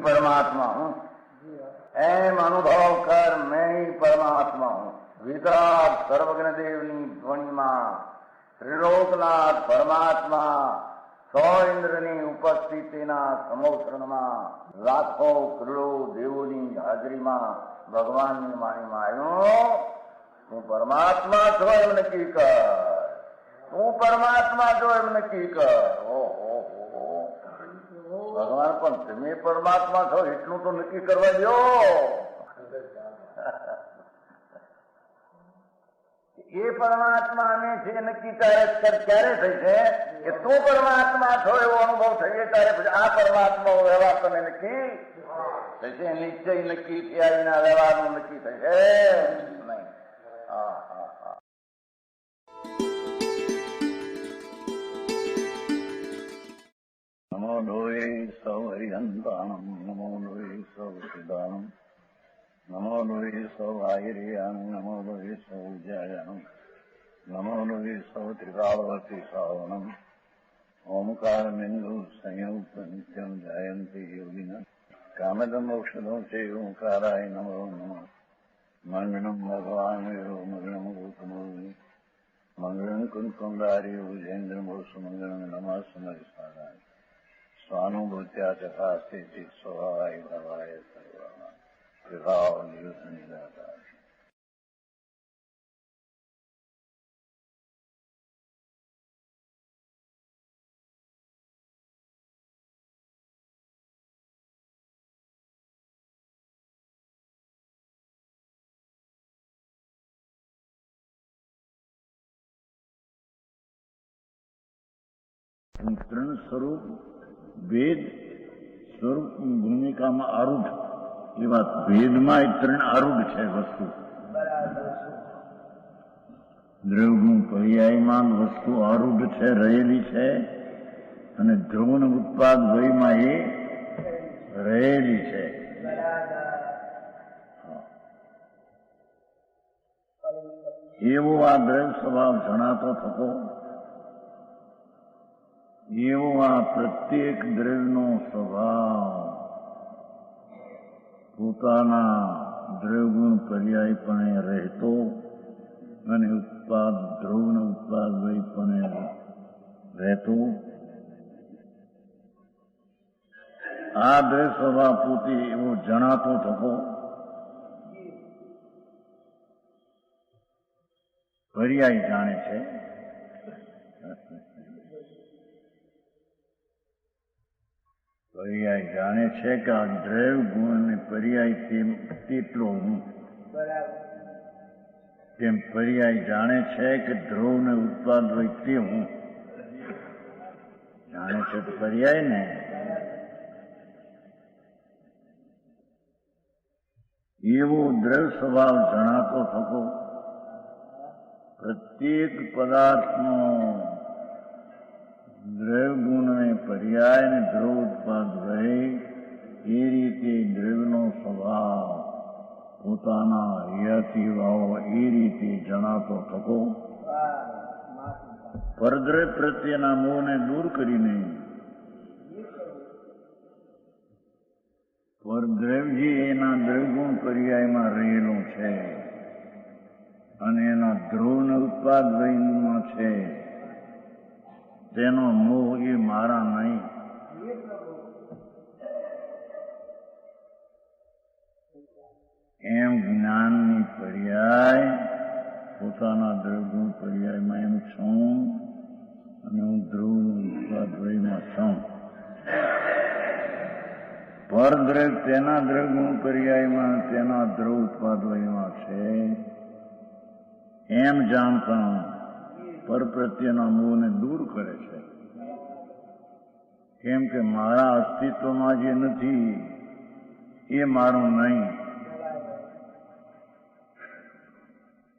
परमात्मा हूँ, एम अनुभव कर मैं ही परमात्मा हूँ। वितराग सर्वज्ञ देवनी ध्वनि में त्रिलोकनाथ परमात्मा सौ इंद्रनी उपस्थितिना समोत्रणમાં લાખો કરોડો દેવોની હાજરીમાં ભગવાનની વાણીમાં આવ્યો, તું પરમાત્મા છો એમ નક્કી કર, તું પરમાત્મા છો એમ નક્કી કર. ઓહો, ભગવાન પણ તમે પરમાત્મા છો એટલું તો નક્કી કરવા દો. એ પરમાત્માને છે નક્કી ક્યારે થઈ છે કે તું પરમાત્મા છો એવો અનુભવ થઈએ ત્યારે પછી આ પરમાત્મા વ્યવહાર તમે નક્કી થશે. નિશ્ચય નક્કી થયા વિના વ્યવહારનું નક્કી થશે નહીં. હા હા હા. નમો લોહે સૌ હરિહંતાણમ, નમો લોહે સૌ સિદ્ધાણમ, નમો લોહે સૌ આયર્યાણમ, નમો લોહે સૌ જયાણમ, નમો લોહે સૌ ત્રિકાળવતી શ્રાવણમ. ઓમકાર બિંદુ સંયુક્ત નિત્યમ જયંતિ યોગિના કામદમ ઔષધો છે ઓંકારાય નમો નમઃ. મંગળમ ભગવાન મંગળમ ગૌતમોર્મિ મંગળમ કુંકુંડાર્ય ભુજેન્દ્રમોષ મંગળમ નમઃ સમરિસારાય સ્વાનુભૂત્યા ચકાસ્તે ચિત સ્વભાવાય ભવાય સર્વમાં વિભાવ નિયુત નિરાકાર. ત્રણ સ્વરૂપ ભેદ સ્વરૂપ ભૂમિકામાં આરૂઢ એવા ભેદમાં ત્રણ આરૂઢ છે વસ્તુ. દ્રવ્યગુણ પર્યાયમાં વસ્તુ આરૂઢ છે, રહેલી છે, અને ધ્રુવન ઉત્પાદ વયમાં એ રહેલી છે. એવો આ દ્રવ્ય સ્વભાવ જણાતો થતો, એવો આ પ્રત્યેક દ્રવ્યનો સ્વભાવ પોતાના દ્રવ્યગુણ પર્યાયપણે રહેતો અને ઉત્પાદ ધ્રુવન ઉત્પાદ વયપણે રહેતો. આ દ્રવ્ય સ્વભાવ પોતે એવો જણાતો થતો, પર્યાય જાણે છે. પર્યાય જાણે છે કે આ દ્રવ્ય ગુણ અને પર્યાય તેટલો હું, તેમ પર્યાય જાણે છે કે ધ્રુવ ને ઉત્પાદ હોય તે હું જાણે છે. તો પર્યાય ને એવો દ્રવ્ય સ્વભાવ જણાતો થતો, પ્રત્યેક પદાર્થનો દ્રવ્ય ગુણ અને પર્યાય ને ધ્રુવ ઉત્પાદ રહે એ રીતે દ્રવ્યનો સ્વભાવ પોતાના હૈયાથી ભાવો એ રીતે જણાતો થતો. પરદ્રવ્ય પ્રત્યેના મોહને દૂર કરીને પરદ્રવ્ય એના દ્રવ્યગુણ પર્યાયમાં રહેલું છે અને એના ધ્રુવને ઉત્પાદ વયમાં છે, તેનો મોહ એ મારા નહીં. એમ જ્ઞાનની પર્યાય પોતાના દ્રવ્યગુણ પર્યાયમાં એમ છું અને હું ધ્રુવ ઉત્પાદ વયમાં છું. પરદ્રવ્ય તેના દ્રવ્યગુણ પર્યાયમાં તેના ધ્રુવ ઉત્પાદ વયમાં છે એમ જાણતા પર પ્રત્યેના મોહને દૂર કરે છે. કેમ કે મારા અસ્તિત્વમાં જે નથી એ મારું નહીં.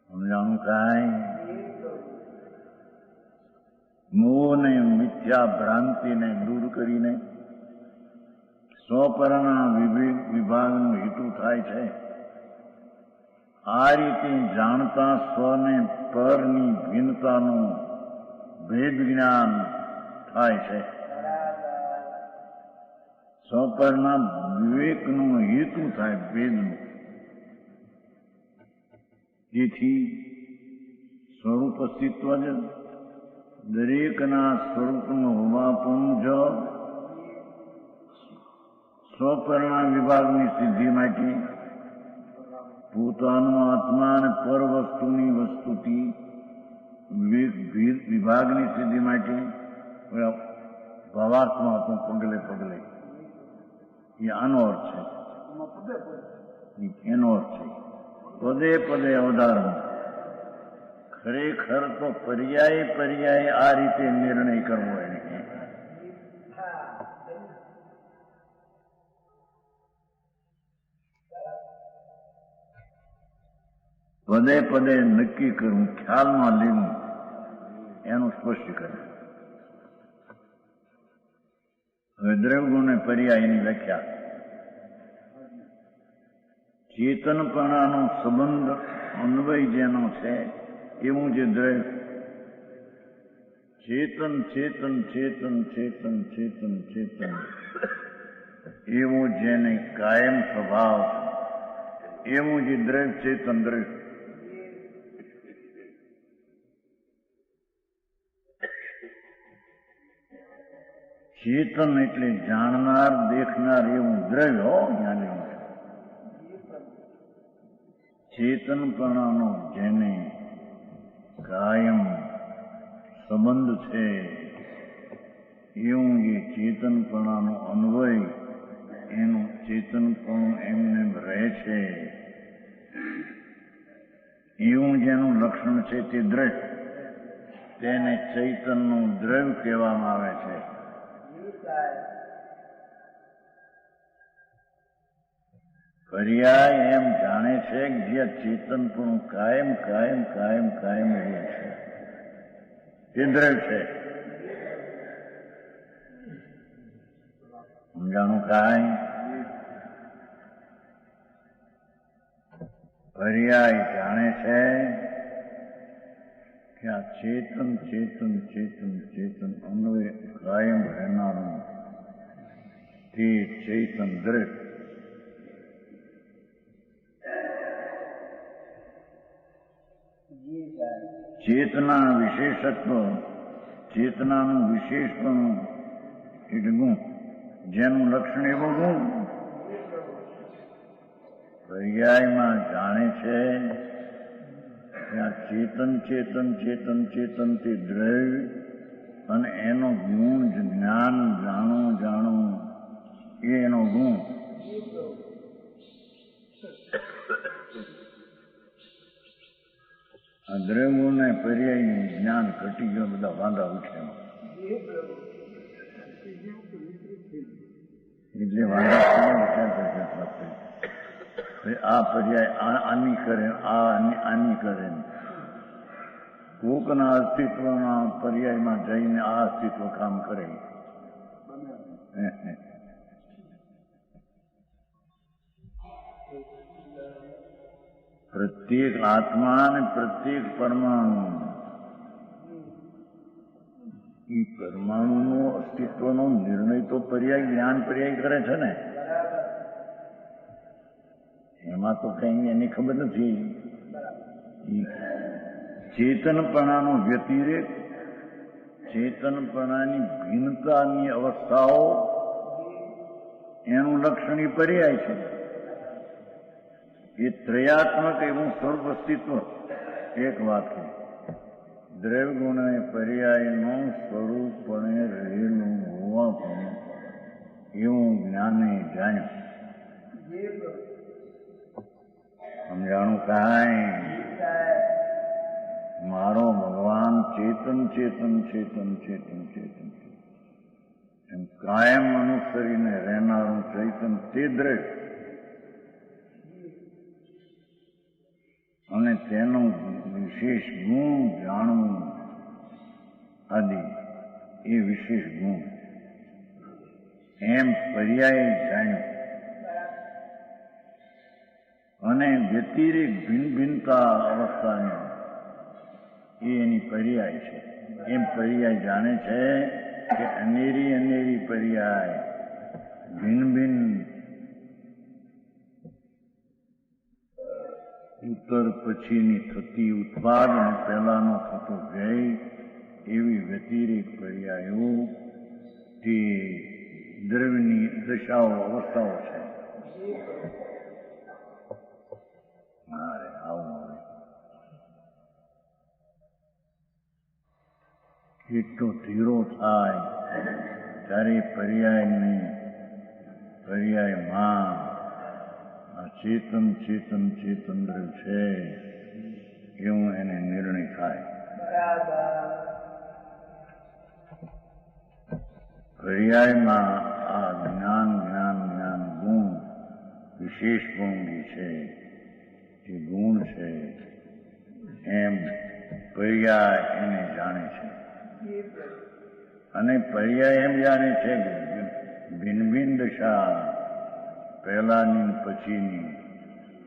સમજાણું કાંઈ? મોહને મિથ્યા ભ્રાંતિને દૂર કરીને સ્વપરના વિભાગનું હેતુ થાય છે. આ રીતે જાણતા સ્વને પરની ભિન્નતાનું ભેદ જ્ઞાન થાય છે. સ્વપરના વિવેકનું હેતુ થાય ભેદનું. તેથી સ્વરૂપ અસ્તિત્વ જ દરેકના સ્વરૂપનું હોવાપણું જ સ્વપરના વિભાગની સિદ્ધિ માટે પોતાનું આત્મા અને પર વસ્તુની વસ્તુથી વિભાગની સિદ્ધિ માટે ભાવાર્થમાં હતું પગલે પગલે. એ આનો અર્થ છે, એનો અર્થ છે પદે પદે અવધારણ. ખરેખર તો પર્યાય પર્યાય આ રીતે નિર્ણય કરવો એને. પદે પદે નક્કી કરવું, ખ્યાલમાં લેવું, એનું સ્પષ્ટીકરણ. હવે દ્રવ્યગુણ પર્યાયની વ્યાખ્યા. ચેતનપણાનો સંબંધ અન્વય જેનો છે એવું જે દ્રવ્ય ચેતન ચેતન ચેતન ચેતન ચેતન ચેતન એવો જેને કાયમ સ્વભાવ એવું જે દ્રવ્ય ચેતન દ્રવ્ય. ચેતન એટલે જાણનાર દેખનાર એવું દ્રવ્ય. જ્ઞાની ચેતનપણાનો જેને કાયમ સંબંધ છે એવું જે ચેતનપણાનો અન્વય એનું ચેતનપણું એમને રહે છે એવું જેનું લક્ષણ છે તે દ્રવ્ય, તેને ચૈતનનું દ્રવ્ય કહેવામાં આવે છે. પર્યાય એમ જાણે છે કે જે ચેતનપણું કાયમ કાયમ કાયમ કાયમ રહે છે તે દ્રવ્ય છે. સમજાણું? કાંઈ પર્યાય જાણે છે કે આ ચેતન ચેતન ચેતન ચેતન અન્વય કાયમ રહેનારું તે ચૈતન દ્રવ્ય. ચેતના વિશેષત્વ, ચેતનાનું વિશેષપણું એટલે ગુણ, જેનું લક્ષણ એવો ગુણ પર્યાયમાં જાણે છે કે આ ચેતન ચેતન ચેતન ચેતન તે દ્રવ્ય અને એનો ગુણ જ્ઞાન જાણવું જાણવું એ એનો ગુણ. આ દ્રવ્યોને પર્યાયનું જ્ઞાન ઘટી ગયો, બધા વાંધા ઉઠ્યા. એટલે વાંધા આ પર્યાય આની કરે, આની કરે. કોકના અસ્તિત્વના પર્યાયમાં જઈને આ અસ્તિત્વ કામ કરે. પ્રત્યેક આત્મા અને પ્રત્યેક પરમાણુ એ પરમાણુનો અસ્તિત્વનો નિર્ણય તો પર્યાય જ્ઞાન પર્યાય કરે છે ને. એમાં તો કઈ એની ખબર નથી. ચેતનપણાનો વ્યતિરેક, ચેતનપણાની ભિન્નતાની અવસ્થાઓ એનું લક્ષણ એ પર્યાય છે. એ ત્રયાત્મક એવું સ્વરૂપ અસ્તિત્વ. એક વાત છે, દ્રવ્ય ગુણ પર્યાયનું સ્વરૂપપણે રહેલું હોવા પણ એવું જ્ઞાને જાણ્યું. સમજાણું? કાંઈ મારો ભગવાન ચેતન ચેતન ચેતન ચેતન ચેતન એમ કાયમ અનુસરીને રહેનારું ચૈતન તે દ્રવ્ય અને તેનું વિશેષ ગુણ જાણવું આદિ એ વિશેષ ગુણ એમ પર્યાય જાણ્યું અને વ્યતિરેક ભિન્ન ભિન્નતા અવસ્થાની એ એની પર્યાય છે. એમ પર્યાય જાણે છે કે અનેરી અનેરી પર્યાય ભિન્ન ભિન્ન ઉત્તર પછીની થતી ઉત્પાદ અને પહેલાનો થતો વ્યય એવી વ્યતિરેક પર્યાયો તે દ્રવ્યની દશાઓ અવસ્થાઓ છે. મારે આવું હવે એટલો ધીરો થાય ત્યારે પર્યાયમાં આ ચેતન ચેતન ચેતન દ્રવ્ય છે એવું એને નિર્ણય થાય. પર્યાયમાં આ જ્ઞાન જ્ઞાન જ્ઞાન ગુણ વિશેષ ગુણ છે એ ગુણ છે એમ પર્યાય એને જાણે છે. અને પર્યાય એમ જાણે છે કે ભિન્ન ભિન્ન દશા પહેલાની પછીની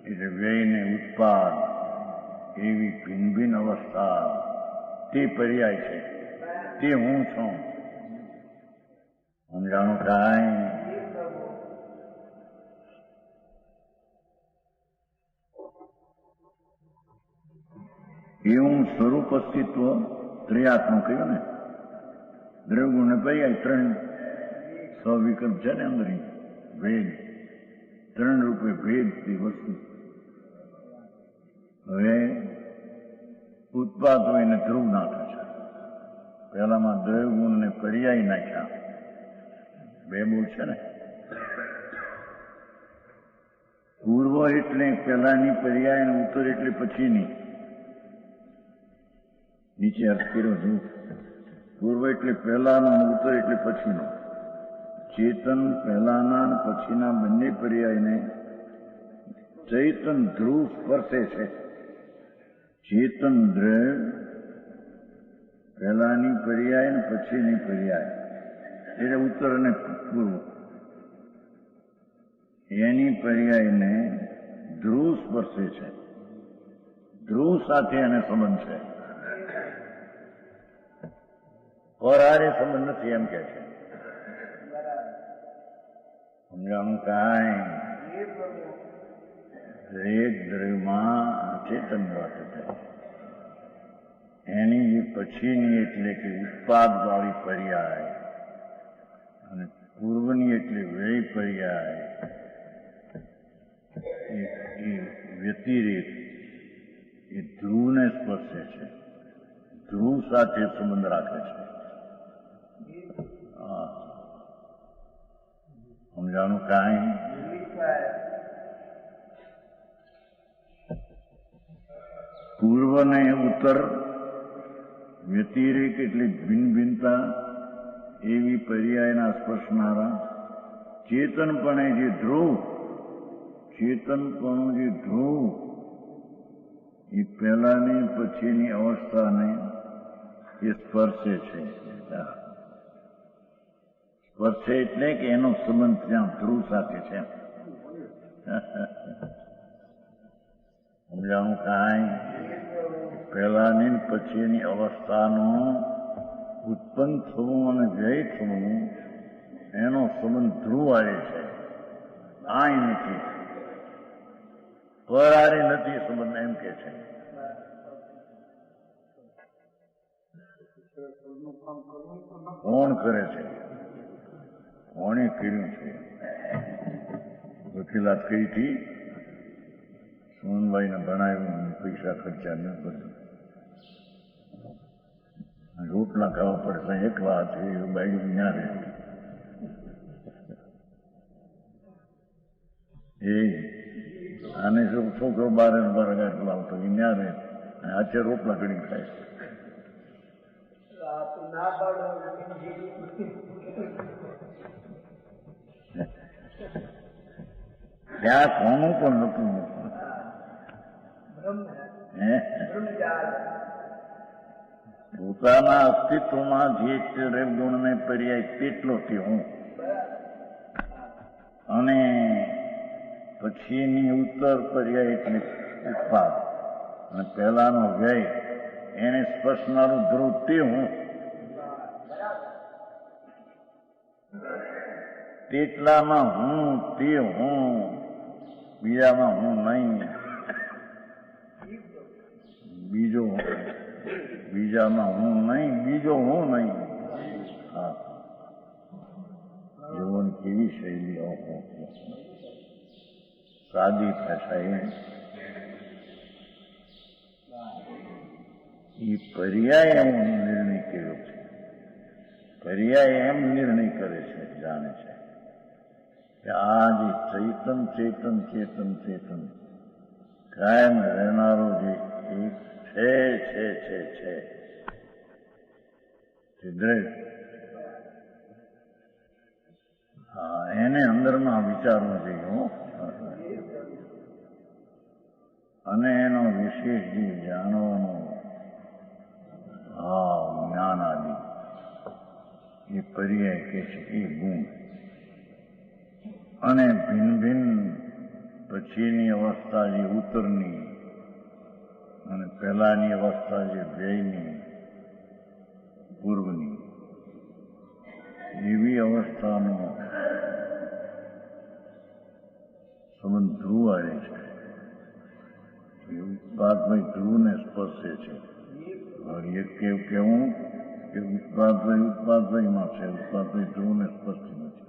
એટલે વ્યયને ઉત્પાદ એવી ભિન્ન ભિન્ન અવસ્થા તે પર્યાય છે. તે હું છું. સમજાણું કાંઈ? એવું સ્વરૂપ અસ્તિત્વ ત્રિયાત્મક કહ્યું ને, દ્રવ્યગુણ ને પર્યાય ત્રણ સ્વવિકલ્પ છે ને અંદર ભેદ, ત્રણ રૂપે ભેદ થી વસ્તુ. હવે ઉત્પાદ હોય ને ધ્રુવ નાખે છે. પહેલામાં દ્રવ્યગુણ ને પર્યાય નાખ્યા, બે બોલ છે ને. પૂર્વ એટલે પહેલાની પર્યાય અને ઉત્તર એટલે પછીની. નીચે અર્થ કર્યો છું. પૂર્વ એટલે પહેલાનો અને ઉત્તર એટલે પછીનો. ચેતન પહેલાના અને પછીના બંને પર્યાયને ચૈતન ધ્રુવ સ્પર્શે છે. ચેતન દ્રવ્ય પહેલાની પર્યાય અને પછીની પર્યાય એટલે ઉત્તર અને પૂર્વ એની પર્યાયને ધ્રુવ સ્પર્શે છે. ધ્રુવ સાથે એને સંબંધ છે. પરારે સંબંધ નથી એમ કે છે. સમજાણું કાંઈ? દરેક દ્રવ્યમાં ચેતન વાત થાય. એની પછીની એટલે કે ઉત્પાદ વાળી પર્યાય અને પૂર્વની એટલે વ્યય પર્યાય એ વ્યતિરેક એ ધ્રુવને સ્પર્શે છે. ધ્રુવ સાથે સંબંધ રાખે છે. સમજાણું કાંઈ? પૂર્વ ને ઉત્તર વ્યતિરેક એટલે ભિન્ન ભિન્નતા એવી પર્યાયના સ્પર્શનારા ચેતનપણે જે ધ્રુવ, ચેતનપણું જે ધ્રુવ એ પહેલાની પછીની અવસ્થાને એ સ્પર્શે છે. સ્પર્શે એટલે કે એનો સંબંધ ત્યાં ધ્રુવ સાથે છે. સમજાણું કાંઈ? પહેલાની પછીની અવસ્થાનો ઉત્પન્ન થવું અને વ્યય થવું એનો સંબંધ ધ્રુવ આવે છે. આય નથી, પરારે નથી સંબંધ એમ કે છે. કોણ કરે છે? કોણે કર્યું છે? વકીલાત કરી હતી, સોનભાઈને ભણાવ્યું, પૈસા ખર્ચા ન બધું. રોટલા ખાવા પડશે એકલા છે એવું બાયું ના રહે. એ આને છોકરો બારે લાવતો એ ના રહે. આજે રોટલા કરી ખાય. ત્યાં કોનું પણ નતું. પોતાના અસ્તિત્વમાં જે ગુણને પર્યાય તેટલો તે હું. અને પછીની ઉત્તર પર્યાય એટલે ઉત્પાદ અને પહેલાનો વ્યય એને સ્પર્શનારું ધ્રુવ તે હું. તેટલામાં હું તે હું, બીજામાં હું નહીં. બીજામાં હું નહીં, બીજો હું નહીં. હા, જોવાની કેવી શૈલી, ઓહો, સાદી ભાષા. એ પર્યાય એમ નિર્ણય કર્યો છે. પર્યાય એમ નિર્ણય કરે છે, જાણે છે કે આ જે ચેતન ચેતન ચેતન ચેતન કાયમ રહેનારો જે એક છે તે દ્રવ્ય, હા, એને અંદરમાં વિચારવું જોઈએ. અને એનો વિશેષ જે જાણવાનો જ્ઞાન આદિ એ પર્યાય કે છે એ ગુણ. અને ભિન્ન ભિન્ન પછીની અવસ્થા જે ઉત્તરની અને પહેલાની અવસ્થા જે વ્યયની પૂર્વની એવી અવસ્થાનો સંબંધ ધ્રુવ આવે છે. ઉત્પાદભાઈ ધ્રુવને સ્પર્શે છે. એક કેવું કે ઉત્પાદભાઈમાં છે, ઉત્પાદભાઈ ધ્રુવને સ્પર્શતી નથી.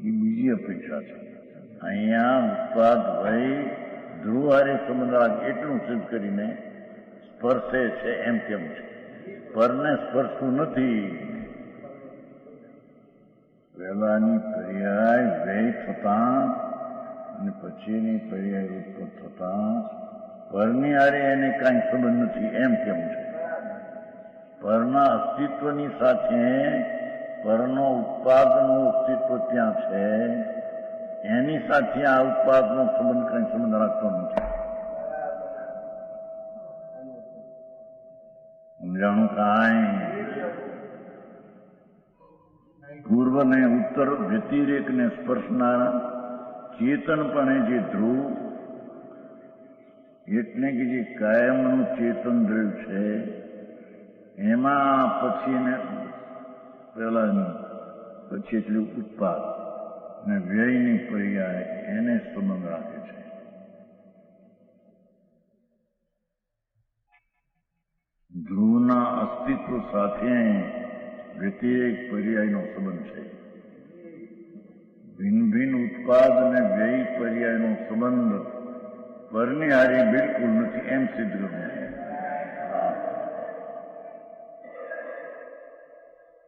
એ બીજી અપેક્ષા છે. અહીંયા ઉત્પાદભાઈ ધ્રુવ હારે સંબંધ એટલું સિદ્ધ કરીને સ્પર્શે છે એમ કેમ છે. પરને સ્પર્શતું નથી. પહેલાની પર્યાય વ્યય થતા અને પછીની પર્યાય ઉત્પન્ન થતા પરની હારે એને કાંઈ સંબંધ નથી એમ કેમ છે. પરના અસ્તિત્વની સાથે પરનો ઉત્પાદનું અસ્તિત્વ ત્યાં છે, એની સાથે આ ઉત્પાદનો સંબંધ કંઈ સંબંધ રાખતો નથી. સમજાણું કાંઈ? પૂર્વ ને ઉત્તર વ્યતિરેકને સ્પર્શનારા ચેતનપણે જે ધ્રુવ એટલે કે જે કાયમનું ચેતન દ્રવ્ય છે એમાં પછીને પહેલાની પછી એટલું ઉત્પાદ અને વ્યયની પર્યાય એને સંબંધ રાખે છે. ધ્રુવના અસ્તિત્વ સાથે વ્યતિરેક પર્યાયનો સંબંધ છે. ભિન્ન ભિન્ન ઉત્પાદ અને વ્યય પર્યાયનો સંબંધ પરની હારી બિલકુલ નથી એમ સિદ્ધ કરવું.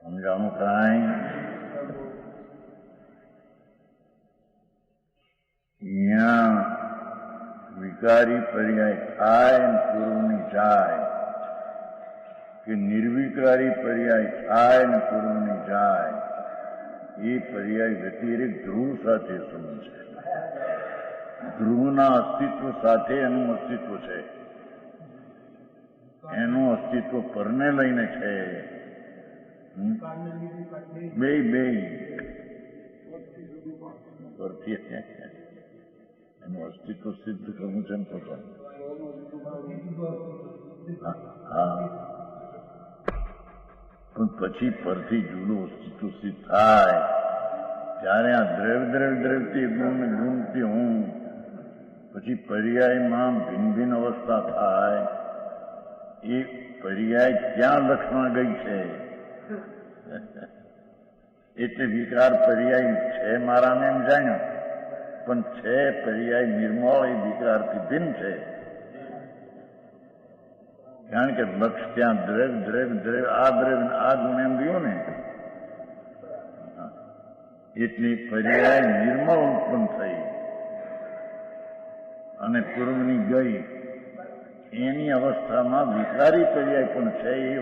સમજાણું કાંઈ? અહીંયા વિકારી પર્યાય થાય ને પૂર્વની જાય કે નિર્વિકારી પર્યાય થાય ને પૂર્વની જાય એ પર્યાય વ્યતિરેક ધ્રુવ સાથે સંબંધ છે. ધ્રુવના અસ્તિત્વ સાથે એનું અસ્તિત્વ છે. એનું અસ્તિત્વ પરને લઈને છે. બે પરથી એનું અસ્તિત્વ સિદ્ધ કરવું છે ને પોતાનું. હા, પણ પછી પરથી જુદું અસ્તિત્વ સિદ્ધ થાય ત્યારે આ દ્રવ્યથી ગુણથી હું પછી પર્યાયમાં ભિન્ન ભિન્ન અવસ્થા થાય. એ પર્યાય ક્યાં લક્ષમાં ગઈ છે એટલે વિકાર પર્યાય છે મારાને એમ જાણ્યો, પણ છે પર્યાય નિર્મળ એ વિકારથી ભિન્ન છે. કારણ કે લક્ષ ત્યાં દ્રવ્ય આ ગુણ એમ ગયું ને, એટલી પર્યાય નિર્મળ ઉત્પન્ન થઈ અને પૂર્વની ગઈ. એની અવસ્થામાં વિકારી પર્યાય પણ છે. એ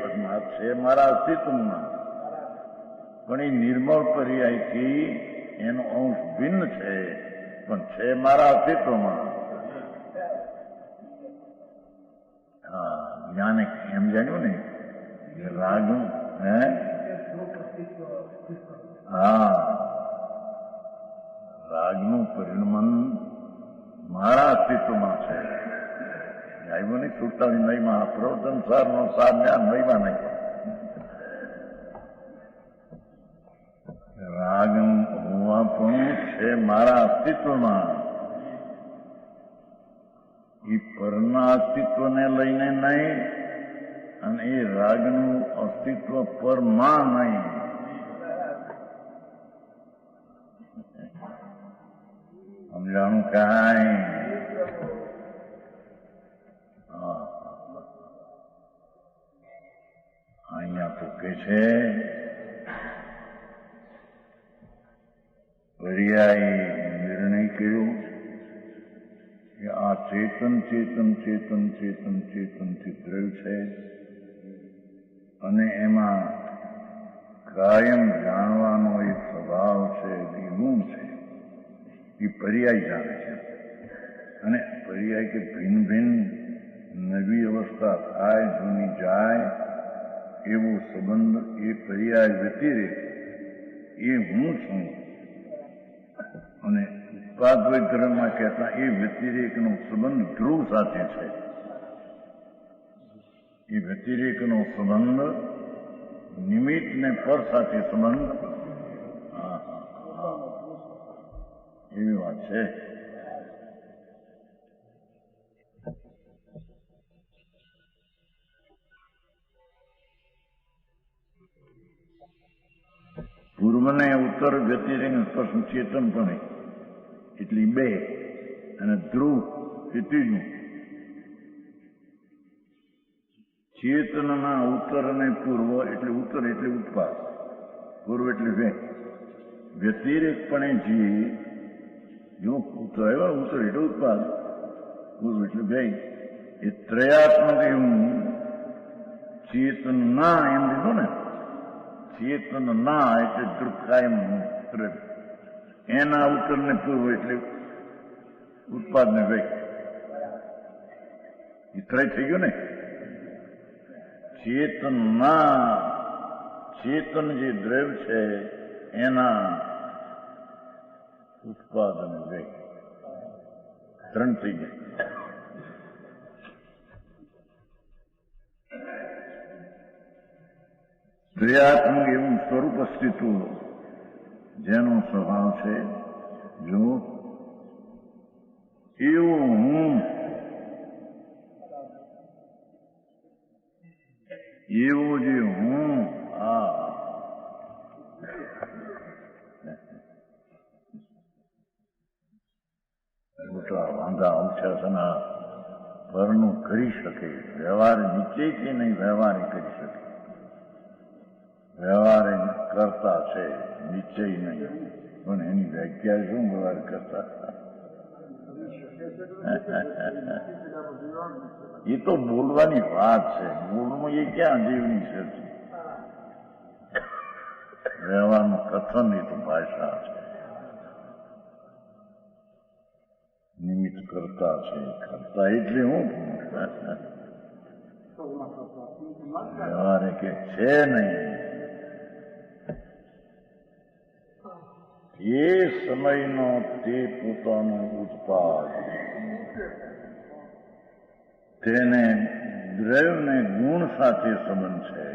છે મારા અસ્તિત્વમાં, પણ એ નિર્મળ પર્યાયથી એનો અંશ ભિન્ન છે, પણ છે મારા અસ્તિત્વમાં. હા, જ્ઞાને એમ જાણ્યું ને રાગનું હા રાગનું પરિણમન મારા અસ્તિત્વમાં છે. આવ્યું નહીં 47 નહીમાં પ્રવચન સારનો સાર જ્ઞાન નહીમાં નહીં. રાગનું હોવાપણું છે મારા અસ્તિત્વમાં. એ પરના અસ્તિત્વને લઈને નહીં અને એ રાગનું અસ્તિત્વ પરમાં નહીં. સમજાણું કાંઈ? અહીંયા તો કે છે પર્યાયી નિર્ણય કર્યો કે આ ચેતન ચેતન ચેતન ચેતન ચેતનથી દ્રવ્ય છે અને એમાં કાયમ જાણવાનો એક સ્વભાવ છે, એ ગુણ છે. એ પર્યાય જાણે છે. અને પર્યાય કે ભિન્ન ભિન્ન નવી અવસ્થા થાય, જૂની જાય એવો સંબંધ એ પર્યાય વ્યતિરેક એ હું છું. અને ઉત્પાદક ધર્મમાં કહેતા એ વ્યતિરેકનો સંબંધ ધ્રુવ સાથે છે. એ વ્યતિરેકનો સંબંધ નિમિત્ત ને પર સાથે સંબંધ એવી વાત છે. પૂર્વને ઉત્તર વ્યતિરેક સ્પર્શ ચેતન પણ એટલી બે અને ધ્રુવ એ ત્રીજું. ચેતનના ઉત્તર અને પૂર્વ એટલે ઉત્તર એટલે ઉત્પાદ, પૂર્વ એટલે વ્યય. વ્યતિરેકપણે જે જો ઉત્તર આવ્યા ઉત્તર એટલે ઉત્પાદ, પૂર્વ એટલે વ્યય. એ ત્રયાત્મક એવું ચેતનના એમ લીધું ને, ચેતનના એટલે ધ્રુવ કાયમ એના ઉત્તર ને પૂર્વ એટલે ઉત્પાદ ને વ્યય. એ ત્રય થઈ ગયું ને. ચેતનના ચેતન જે દ્રવ્ય છે એના ઉત્પાદન વ્યય ત્રણ થઈ ગયા. ક્રિયાત્મક એવું સ્વરૂપ અસ્તિત્વ જેનો સ્વભાવ છે, જો એવું હું એવો જે હું મોટા વાંધા ઉચ્ચાસના પરનું કરી શકે. વ્યવહાર નિશ્ચયથી નહીં વ્યવહાર કરી શકે. વ્યવહાર કરતા છે, નિશ્ચય નહીં. પણ એની વ્યાખ્યા શું વ્યવહાર કરતા? એ તો બોલવાની વાત છે. બોલવું એ ક્યાં જીવની છે? વ્યવહારનું કથન એ તો ભાષા છે. નિમિત્ત કરતા છે. કરતા એટલે હું વ્યવહાર કે છે નહીં. એ સમયનો તે પોતાનો ઉત્પાદ, તેને દ્રવ્યને ગુણ સાથે સંબંધ છે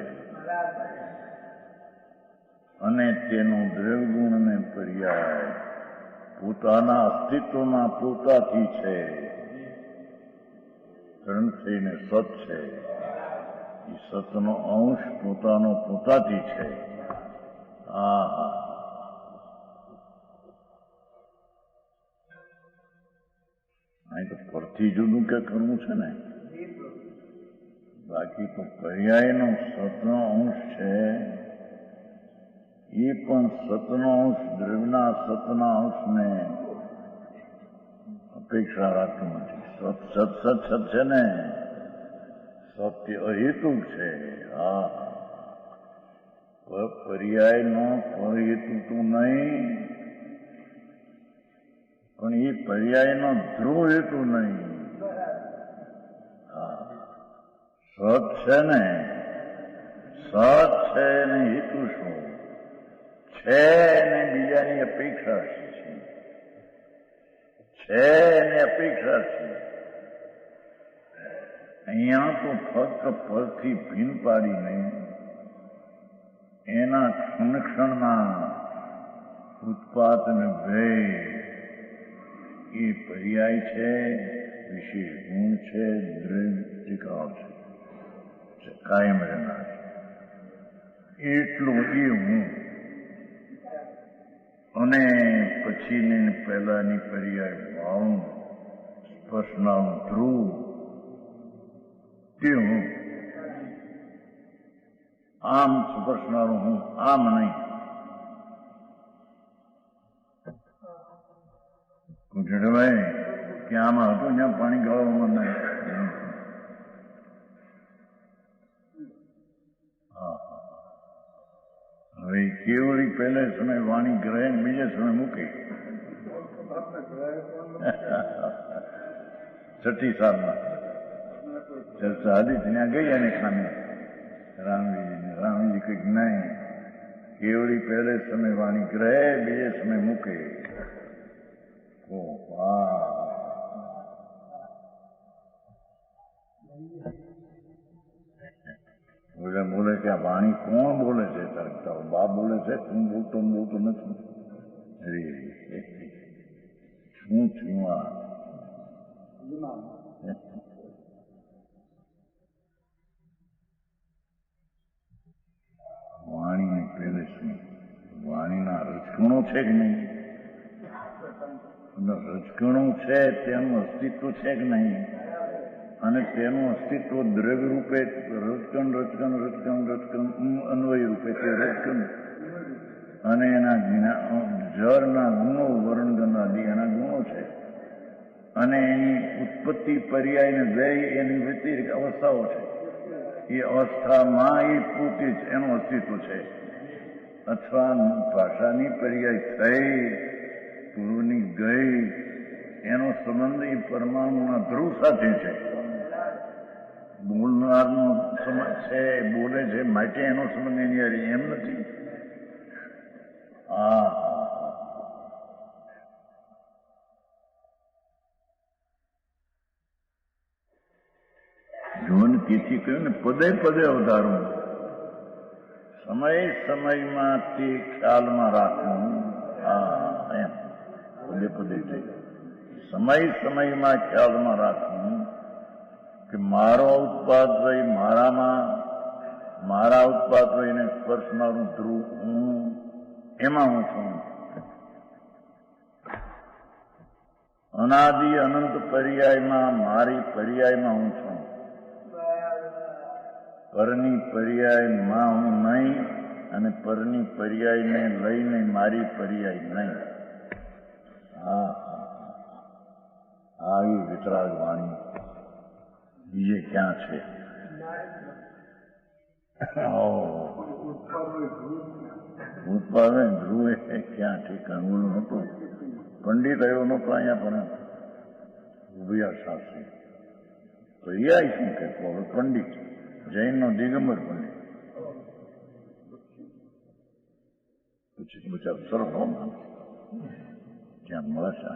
અને તેનો દ્રવ્ય ગુણને પર્યાય પોતાના અસ્તિત્વમાં પોતાથી છે. ત્રણ થઈને સત છે. એ સતનો અંશ પોતાનો પોતાથી છે. અહીં તો પરથી જુદું કે કરવું છે ને. બાકી તો પર્યાયનો સતનો અંશ છે. એ પણ સતનો અંશ દ્રવ્યના સતના અંશને અપેક્ષા રાખતું નથી. સત સત સત સત છે ને. સત્ય અહેતુક છે. પર્યાયનો પરહેતુ તો નહીં, પણ એ પર્યાયનો ધ્રુવ હેતુ નહીં. સત છે ને, સત છે ને હેતુ શું છે ને બીજાની અપેક્ષા છે. છે એની અપેક્ષા છે. અહીંયા તો ફક્ત પરથી ભીન પાડીને એના ક્ષણક્ષણના ઉત્પાત અને ભય એ પર્યાય છે, વિશેષ ગુણ છે, દ્રવ્ય ટીકાવ છે, કાયમ રહેનાર એટલું એ હું. અને પછીની પહેલાની પર્યાય ભાવ સ્પર્શનાનું ધ્રુવ તે હું. આમ સ્પર્શનારું હું, આમ નહીં. જેઠભાઈ કે આમાં હતું જ્યાં પાણી ગાળવામાં નહીં. હવે કેવળી પહેલે સમય વાણી ગ્રહે બીજે સમય મૂકે. 6ઠ્ઠી સાલમાં ચર્ચા હતી ત્યાં ગઈ અને ખામી રામજી કંઈક નહીં, કેવળી પહેલે સમય વાણી ગ્રહે બીજે સમય મૂકે. બોલે કે આ વાણી કોણ બોલે છે? તારો બાપ બોલે છે, તું બોલતો નથી. અરે શું છું આ? વાણીને પહેલે શું? વાણીના રજકણો છે કે નહીં? રજકણો છે તેનું અસ્તિત્વ છે કે નહીં? અને તેનું અસ્તિત્વ દ્રવ્ય રૂપે રજકણ અન્વય રૂપે તે રજકણ અને એના જળના ગુણો વર્ણગન આદિ એના ગુણો છે. અને એની ઉત્પત્તિ પર્યાય ને વ્યય એની વ્યતિરિક્ત અવસ્થાઓ છે. એ અવસ્થામાં એ પોતે જ એનું અસ્તિત્વ છે. અથવા ભાષાની પર્યાય થઈ, પૂર્વની ગઈ, એનો સંબંધ એ પરમાણુના ધ્રુવ સાથે છે. બોલનારનો સંબંધ છે, બોલે છે માટે એનો સંબંધ એની હારે એમ નથી. જોન તેથી કહ્યું ને પદે પદે અવધારવું, સમય સમયમાં તે ખ્યાલમાં રાખવું. એમ પદે પદે થઈ સમય સમયમાં ખ્યાલમાં રાખવું કે મારો ઉત્પાદ વય મારામાં, મારા ઉત્પાદ વયને સ્પર્શનારું ધ્રુવ હું, એમાં હું છું. અનાદિ અનંત પર્યાયમાં મારી પર્યાયમાં હું છું. પરની પર્યાયમાં હું નહીં અને પરની પર્યાયને લઈને મારી પર્યાય નહીં. આવી વિતરાગ વાણી બીજે ક્યાં છે? ઉત્પાદન ધ્રુવ એ ક્યાં ઠેકાણ નહોતું. પંડિત આવ્યો નહોતો અહીંયા, પણ ઉભિયા શાસ્ત્રી પર્યાય શું કે પંડિત, જૈનનો દિગંબર પંડિત. પછી બચાવ સરસ હોમ ત્યાં મળે છે.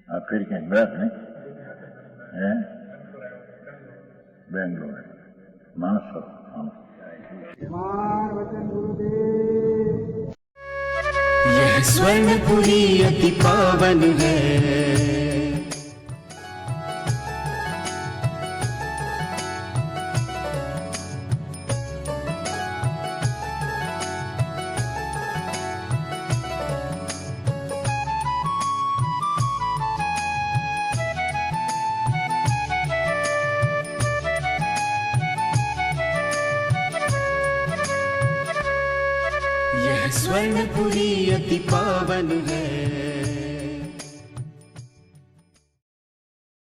આ ફેર ક્યાંક ગયા નહીં? બેંગ્લોર માણસ यह स्वर्णपुरी अति पावन है. यह स्वर्णपुरी अति पावन है.